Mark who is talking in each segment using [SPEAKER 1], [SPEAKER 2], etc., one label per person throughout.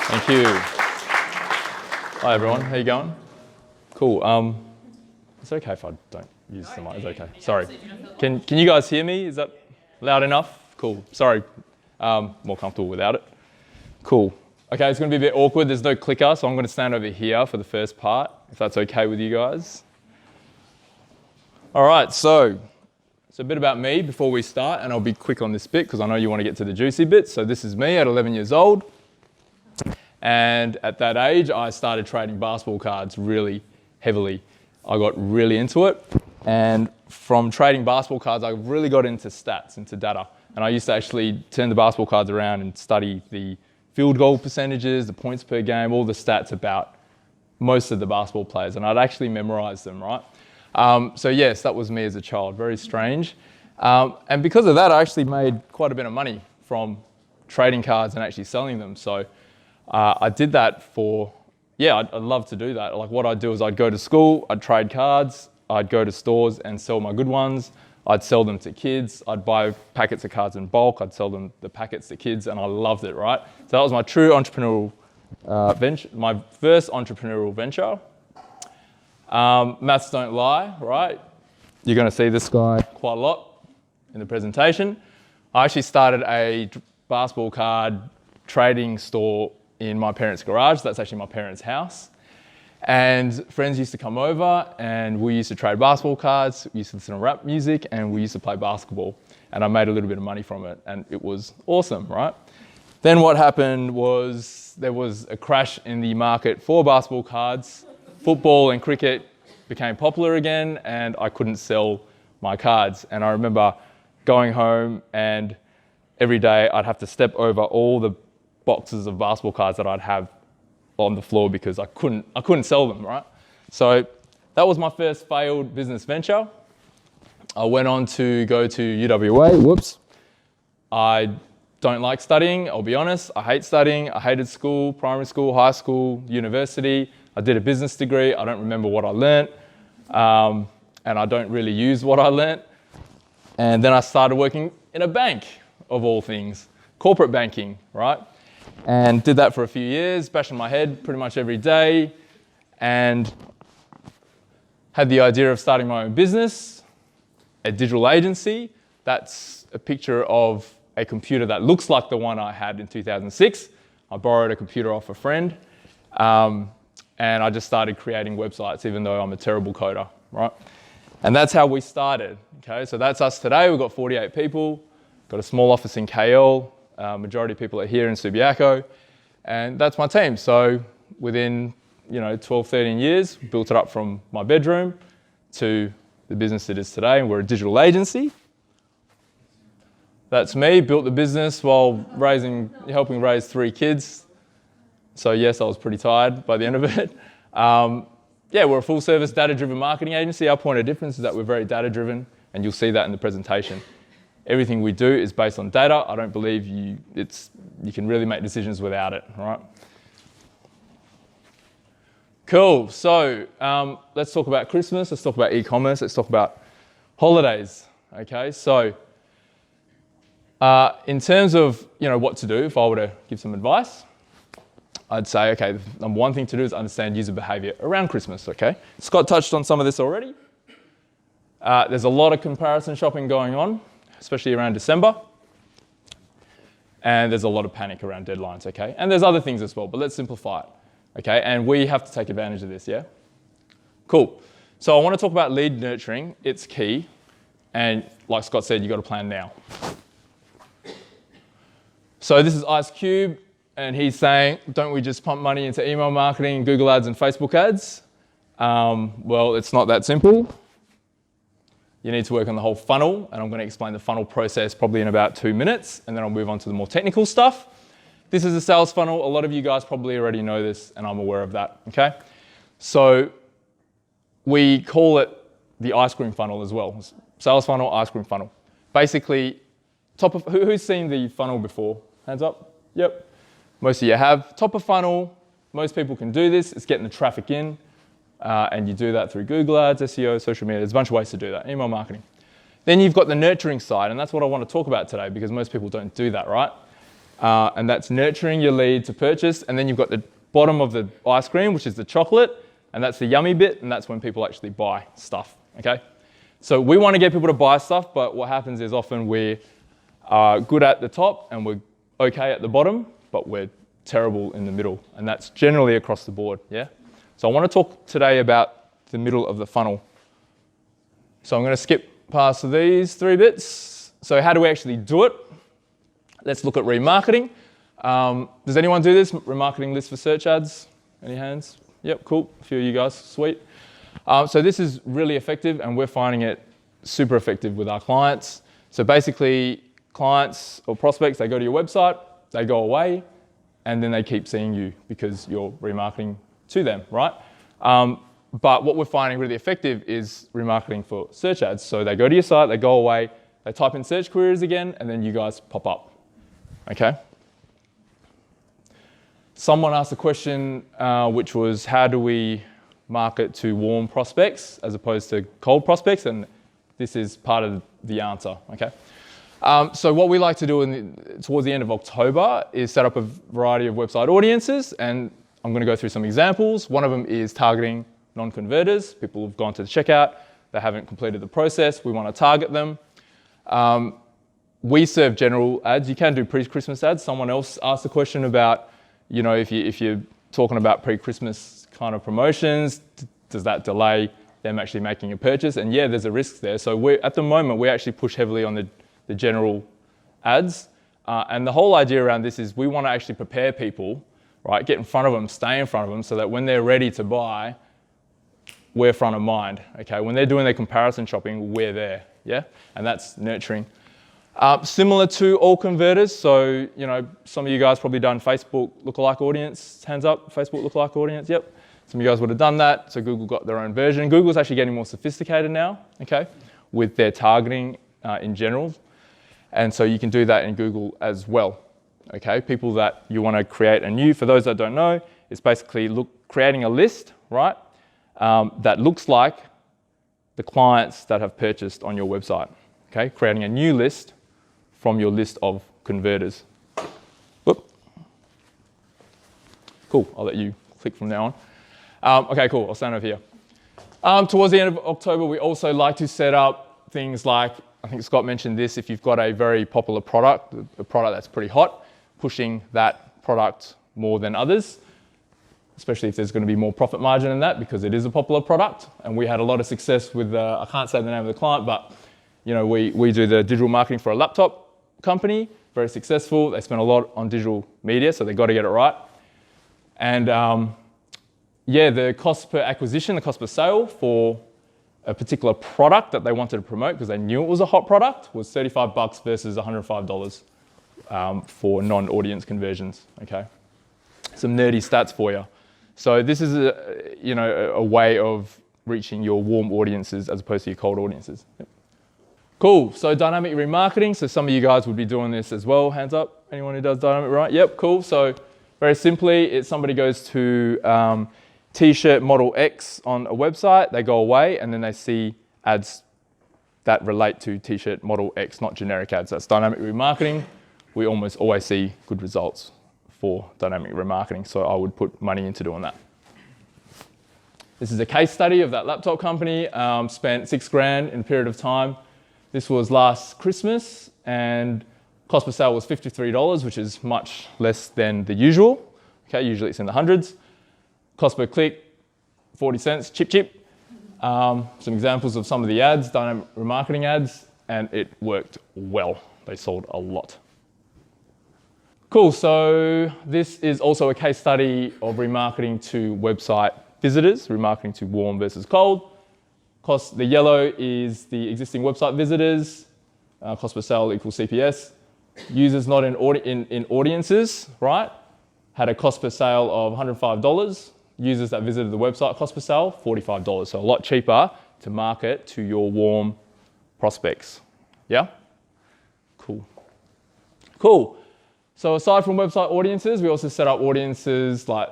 [SPEAKER 1] Thank you. Hi everyone, how you going? Cool. It's okay if I don't use the mic. It's okay. Sorry. Can you guys hear me? Is that loud enough? Cool. Sorry. More comfortable without it. Cool. Okay, it's going to be a bit awkward. There's no clicker, so I'm going to stand over here for the first part, if that's okay with you guys. All right, so it's a bit about me before we start, and I'll be quick on this bit because I know you want to get to the juicy bit. So this is me at 11 years old. And at that age, I started trading basketball cards really heavily. I got really into it. And from trading basketball cards, I really got into stats, into data. And I used to actually turn the basketball cards around and study the field goal percentages, the points per game, all the stats about most of the basketball players. And I'd actually memorize them, right? So yes, that was me as a child, very strange. And because of that, I actually made quite a bit of money from trading cards and actually selling them. So I did that I'd love to do that. Like what I'd do is I'd go to school, I'd trade cards, I'd go to stores and sell my good ones. I'd sell them to kids. I'd buy packets of cards in bulk. I'd sell them the packets to kids, and I loved it, right? So that was my true entrepreneurial venture, my first entrepreneurial venture. Maths don't lie, right? You're going to see this guy quite a lot in the presentation. I actually started a basketball card trading store in my parents' garage. That's actually my parents' house. And friends used to come over and we used to trade basketball cards, we used to listen to rap music, and we used to play basketball. And I made a little bit of money from it, and it was awesome, right? Then what happened was there was a crash in the market for basketball cards. Football and cricket became popular again, and I couldn't sell my cards. And I remember going home, and every day I'd have to step over all the boxes of basketball cards that I'd have on the floor because I couldn't sell them, right? So that was my first failed business venture. I went on to go to UWA. Whoops. I don't like studying, I'll be honest. I hate studying. I hated school, primary school, high school, university. I did a business degree. I don't remember what I learnt. And I don't really use what I learnt. And then I started working in a bank, of all things, corporate banking, right? And did that for a few years, bashing my head pretty much every day, and had the idea of starting my own business, a digital agency. That's a picture of a computer that looks like the one I had in 2006. I borrowed a computer off a friend, and I just started creating websites, even though I'm a terrible coder, right? And that's how we started, okay? So that's us today. We've got 48 people, got a small office in KL. Majority of people are here in Subiaco, and that's my team. So within 12, 13 years, built it up from my bedroom to the business it is today, and we're a digital agency. That's me, built the business while helping raise 3 kids. So yes, I was pretty tired by the end of it. We're a full service data-driven marketing agency. Our point of difference is that we're very data-driven, and you'll see that in the presentation. Everything we do is based on data. I don't believe you can really make decisions without it, right? Cool, so let's talk about Christmas, let's talk about e-commerce, let's talk about holidays, okay? So in terms of what to do, if I were to give some advice, I'd say, okay, the number one thing to do is understand user behavior around Christmas, okay? Scott touched on some of this already. There's a lot of comparison shopping going on, especially around December. And there's a lot of panic around deadlines, okay? And there's other things as well, but let's simplify it, okay? And we have to take advantage of this, yeah? Cool. So I want to talk about lead nurturing. It's key. And like Scott said, you've got to plan now. So this is Ice Cube, and he's saying, don't we just pump money into email marketing, Google ads, and Facebook ads? Well, it's not that simple. You need to work on the whole funnel, and I'm going to explain the funnel process probably in about 2 minutes, and then I'll move on to the more technical stuff. This is a sales funnel. A lot of you guys probably already know this, and I'm aware of that, okay? So we call it the ice cream funnel as well. Sales funnel, ice cream funnel. Basically, who's seen the funnel before? Hands up? Yep. Most of you have. Top of funnel, most people can do this. It's getting the traffic in. And you do that through Google Ads, SEO, social media. There's a bunch of ways to do that, email marketing. Then you've got the nurturing side, and that's what I want to talk about today because most people don't do that, right? And that's nurturing your lead to purchase. And then you've got the bottom of the ice cream, which is the chocolate, and that's the yummy bit, and that's when people actually buy stuff, okay? So we want to get people to buy stuff, but what happens is often we're good at the top and we're okay at the bottom, but we're terrible in the middle, and that's generally across the board, yeah? So I want to talk today about the middle of the funnel. So I'm going to skip past these 3 bits. So how do we actually do it? Let's look at remarketing. Does anyone do this? Remarketing lists for search ads? Any hands? Yep, cool. A few of you guys, sweet. So this is really effective, and we're finding it super effective with our clients. So basically, clients or prospects, they go to your website, they go away, and then they keep seeing you because you're remarketing to them, right? But what we're finding really effective is remarketing for search ads. So they go to your site, they go away, they type in search queries again, and then you guys pop up, okay? Someone asked a question, which was, how do we market to warm prospects as opposed to cold prospects? And this is part of the answer, okay? So what we like to do towards the end of October is set up a variety of website audiences, and I'm going to go through some examples. One of them is targeting non-converters. People have gone to the checkout, they haven't completed the process, we want to target them. We serve general ads. You can do pre-Christmas ads. Someone else asked a question about, you know, if you're talking about pre-Christmas kind of promotions, does that delay them actually making a purchase? And yeah, there's a risk there. So at the moment, we actually push heavily on the general ads. And the whole idea around this is we want to actually prepare people, right? Get in front of them, stay in front of them, so that when they're ready to buy, we're front of mind, okay? When they're doing their comparison shopping, we're there, yeah? And that's nurturing. Similar to all converters, so, you know, some of you guys probably done Facebook lookalike audience, hands up, Facebook lookalike audience, yep. Some of you guys would have done that, so Google got their own version. Google's actually getting more sophisticated now, okay, with their targeting in general. And so you can do that in Google as well, okay? People that you want to create a new, for those that don't know, it's basically creating a list, right, that looks like the clients that have purchased on your website, okay? Creating a new list from your list of converters. Whoop. Cool, I'll let you click from now on. Okay, cool, I'll stand over here. Towards the end of October, we also like to set up things like, I think Scott mentioned this, if you've got a very popular product, a product that's pretty hot, pushing that product more than others, especially if there's going to be more profit margin in that because it is a popular product. And we had a lot of success with, I can't say the name of the client, but you know, we do the digital marketing for a laptop company, very successful. They spend a lot on digital media, so they got to get it right. And yeah, the cost per acquisition, the cost per sale for a particular product that they wanted to promote because they knew it was a hot product was $35 versus $105 for non-audience conversions, okay? Some nerdy stats for you. So this is a way of reaching your warm audiences as opposed to your cold audiences. Yep. Cool, so dynamic remarketing. So some of you guys would be doing this as well. Hands up, anyone who does dynamic, right? Yep, cool. So very simply, it's somebody goes to T-shirt model X on a website, they go away, and then they see ads that relate to T-shirt model X, not generic ads. That's dynamic remarketing. We almost always see good results for dynamic remarketing, so I would put money into doing that. This is a case study of that laptop company, spent $6,000 in a period of time. This was last Christmas, and cost per sale was $53, which is much less than the usual. Okay, usually it's in the hundreds. Cost per click, 40 cents, cheap. Some examples of some of the ads, dynamic remarketing ads, and it worked well. They sold a lot. Cool, so this is also a case study of remarketing to website visitors, remarketing to warm versus cold. The yellow is the existing website visitors, cost per sale equals CPS. Users not in audiences, right, had a cost per sale of $105. Users that visited the website, cost per sale, $45. So a lot cheaper to market to your warm prospects. Yeah? Cool. So aside from website audiences, we also set up audiences like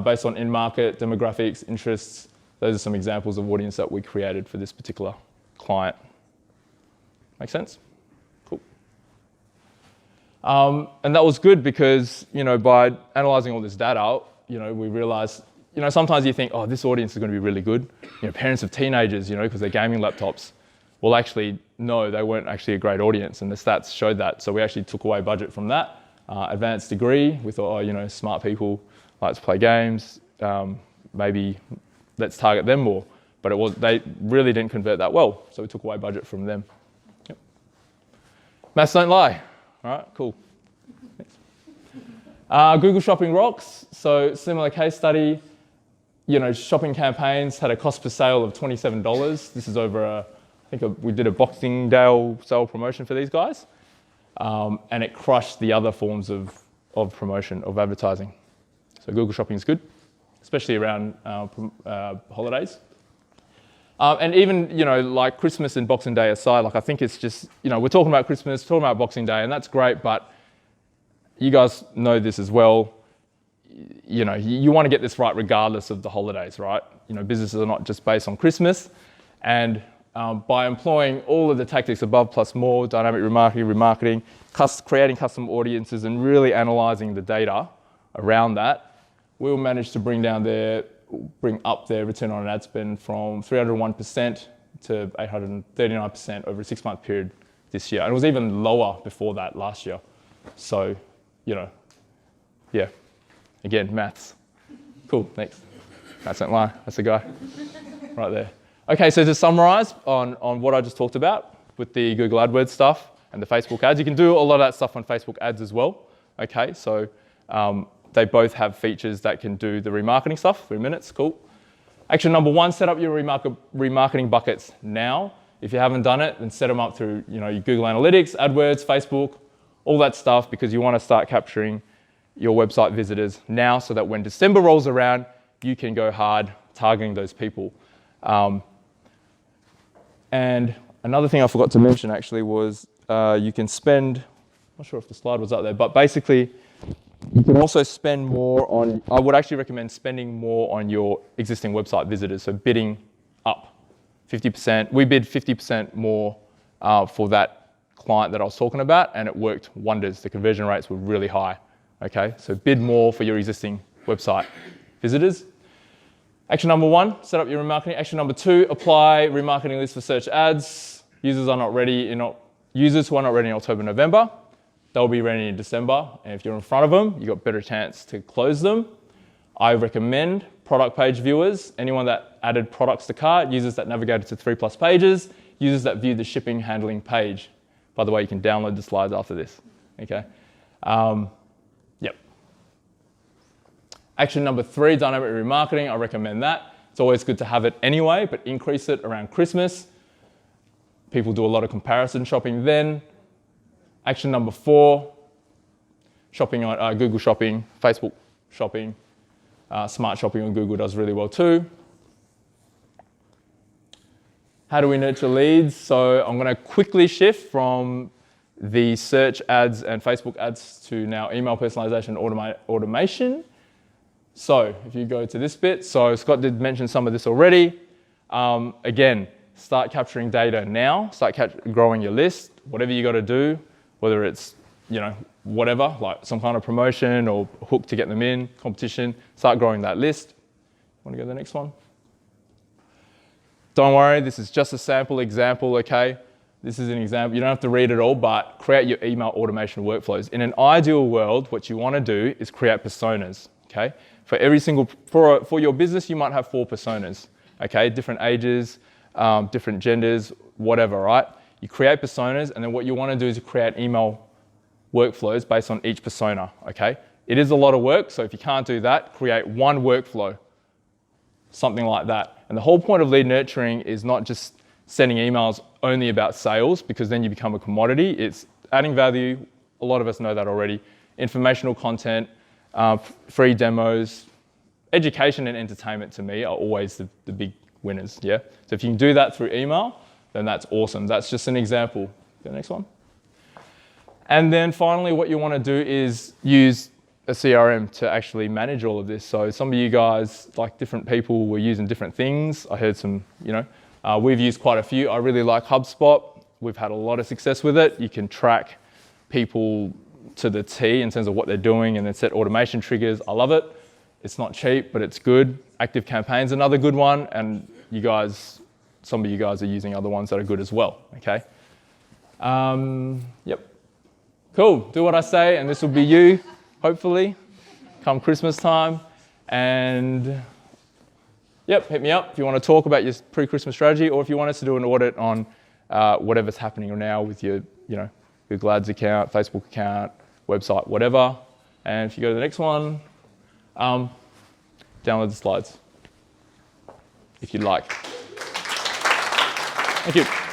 [SPEAKER 1] based on in-market demographics, interests. Those are some examples of audience that we created for this particular client. Make sense? Cool. And that was good because, by analysing all this data, we realised, sometimes you think, oh, this audience is going to be really good. Parents of teenagers, because they're gaming laptops. Well, actually, no, they weren't actually a great audience, and the stats showed that. So we actually took away budget from that. Advanced degree, we thought, smart people like to play games. Maybe let's target them more. But they really didn't convert that well, so we took away budget from them. Yep. Maths don't lie. All right, cool. Next. Google Shopping rocks. So similar case study. Shopping campaigns had a cost per sale of $27. This is over we did a Boxing Day sale promotion for these guys, and it crushed the other forms of promotion, of advertising. So Google Shopping is good, especially around holidays. And even, like Christmas and Boxing Day aside, I think it's just, we're talking about Christmas, talking about Boxing Day, and that's great, but you guys know this as well. You want to get this right regardless of the holidays, right? Businesses are not just based on Christmas. And by employing all of the tactics above plus more, dynamic remarketing, creating custom audiences, and really analysing the data around that, we'll manage to bring up their return on ad spend from 301% to 839% over a 6-month period this year. And it was even lower before that last year. So, yeah. Again, maths. Cool, next. Maths don't lie, that's the guy right there. Okay, so to summarize on what I just talked about with the Google AdWords stuff and the Facebook ads, you can do a lot of that stuff on Facebook ads as well. Okay, so they both have features that can do the remarketing stuff. 3 minutes, cool. Action number 1, set up your remarketing buckets now. If you haven't done it, then set them up through your Google Analytics, AdWords, Facebook, all that stuff, because you want to start capturing your website visitors now so that when December rolls around, you can go hard targeting those people. And another thing I forgot to mention actually was you can spend, I'm not sure if the slide was up there, but basically you can also spend more on, I would actually recommend spending more on your existing website visitors, so bidding up 50%. We bid 50% more for that client that I was talking about, and it worked wonders. The conversion rates were really high. Okay, so bid more for your existing website visitors. Action number 1, set up your remarketing. Action number 2, apply remarketing lists for search ads. Users who are not ready in October, November, they'll be ready in December. And if you're in front of them, you've got better chance to close them. I recommend product page viewers, anyone that added products to cart, users that navigated to 3+ pages, users that viewed the shipping handling page. By the way, you can download the slides after this. Okay. Yep. Action number 3, dynamic remarketing. I recommend that. It's always good to have it anyway, but increase it around Christmas. People do a lot of comparison shopping then. Action number 4, shopping on Google Shopping, Facebook Shopping, Smart Shopping on Google does really well too. How do we nurture leads? So I'm going to quickly shift from the search ads and Facebook ads to now email personalization and automation. So if you go to this bit, so Scott did mention some of this already. Again, start capturing data now, start growing your list, whatever you got to do, whether it's, whatever, like some kind of promotion or hook to get them in, competition, start growing that list. Want to go to the next one? Don't worry, this is just a sample example, okay? This is an example, you don't have to read it all, but create your email automation workflows. In an ideal world, what you want to do is create personas, okay? For your business, you might have 4 personas, okay? Different ages, different genders, whatever, right? You create personas, and then what you want to do is you create email workflows based on each persona, okay? It is a lot of work, so if you can't do that, create one workflow, something like that. And the whole point of lead nurturing is not just sending emails only about sales, because then you become a commodity. It's adding value. A lot of us know that already. Informational content, free demos, education and entertainment to me are always the big winners, yeah? So if you can do that through email, then that's awesome. That's just an example. The next one. And then finally, what you want to do is use a CRM to actually manage all of this. So some of you guys, like different people, were using different things. I heard some, we've used quite a few. I really like HubSpot. We've had a lot of success with it. You can track people to the T in terms of what they're doing, and then set automation triggers. I love it. It's not cheap, but it's good. Active Campaign's another good one, and you guys, some of you guys are using other ones that are good as well, okay? Yep. Cool, do what I say, and this will be you, hopefully, come Christmas time. And yep, hit me up if you want to talk about your pre-Christmas strategy, or if you want us to do an audit on whatever's happening now with your, Google Ads account, Facebook account, website, whatever. And if you go to the next one, download the slides if you'd like. Thank you.